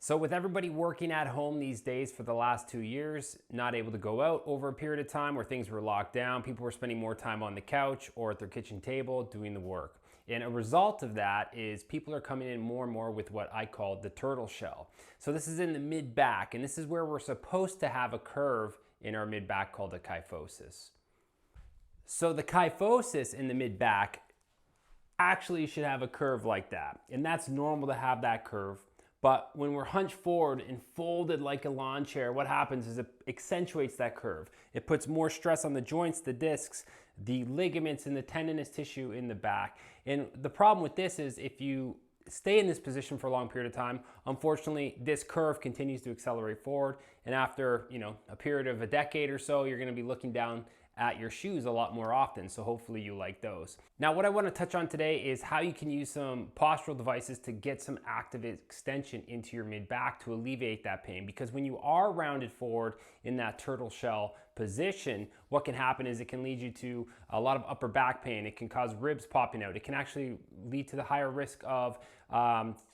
So with everybody working at home these days for the last 2 years, not able to go out over a period of time where things were locked down, people were spending more time on the couch or at their kitchen table doing the work. And a result of that is people are coming in more and more with what I call the turtle shell. So this is in the mid back, and this is where we're supposed to have a curve in our mid back called a kyphosis. So the kyphosis in the mid back actually should have a curve like that. And that's normal to have that curve. But when we're hunched forward and folded like a lawn chair, what happens is it accentuates that curve. It puts more stress on the joints, the discs, the ligaments, and the tendinous tissue in the back. And the problem with this is if you stay in this position for a long period of time, unfortunately, this curve continues to accelerate forward. And after, a period of a decade or so, you're going to be looking down at your shoes a lot more often, so hopefully you like those. Now what I want to touch on today is how you can use some postural devices to get some active extension into your mid back to alleviate that pain, because when you are rounded forward in that turtle shell position, what can happen is it can lead you to a lot of upper back pain. It can cause ribs popping out. It can actually lead to the higher risk of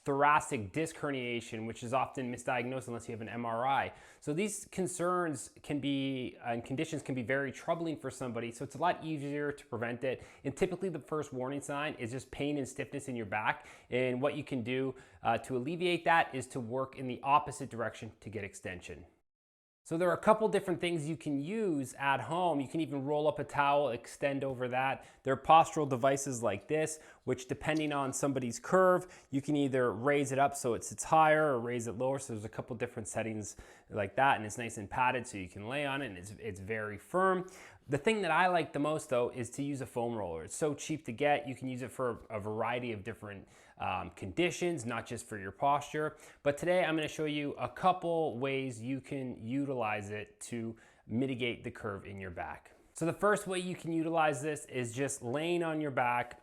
thoracic disc herniation, which is often misdiagnosed unless you have an MRI. So these concerns can be, and conditions can be very troubling for somebody, so it's a lot easier to prevent it. And typically the first warning sign is just pain and stiffness in your back. And what you can do to alleviate that is to work in the opposite direction to get extension. So there are a couple different things you can use at home. You can even roll up a towel, extend over that. There are postural devices like this, which depending on somebody's curve, you can either raise it up so it sits higher or raise it lower. So there's a couple different settings like that, and it's nice and padded so you can lay on it, and it's very firm. The thing that I like the most though is to use a foam roller. It's so cheap to get. You can use it for a variety of different conditions, not just for your posture. But today I'm going to show you a couple ways you can utilize it to mitigate the curve in your back. So the first way you can utilize this is just laying on your back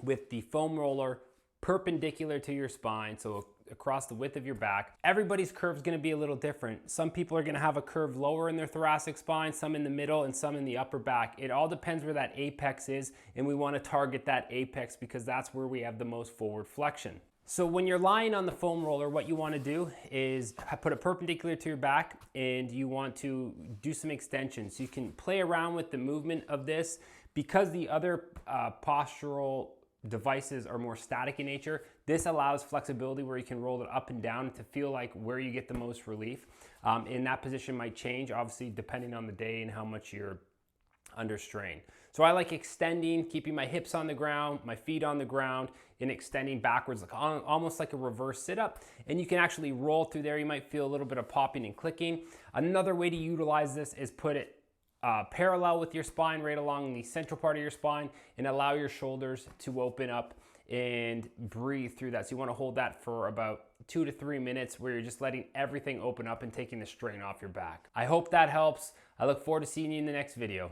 with the foam roller perpendicular to your spine, so across the width of your back. Everybody's curve is going to be a little different. Some people are going to have a curve lower in their thoracic spine, some in the middle, and some in the upper back. It all depends where that apex is, and we want to target that apex because that's where we have the most forward flexion. So when you're lying on the foam roller, what you want to do is put it perpendicular to your back, and you want to do some extensions. So you can play around with the movement of this. Because the other postural devices are more static in nature, this allows flexibility where you can roll it up and down to feel like where you get the most relief. And that position might change, obviously, depending on the day and how much you're under strain. So I like extending, keeping my hips on the ground, my feet on the ground, and extending backwards, almost like a reverse sit-up. And you can actually roll through there. You might feel a little bit of popping and clicking. Another way to utilize this is put it parallel with your spine, right along the central part of your spine, and allow your shoulders to open up and breathe through that. So you want to hold that for about 2 to 3 minutes where you're just letting everything open up and taking the strain off your back. I hope that helps. I look forward to seeing you in the next video.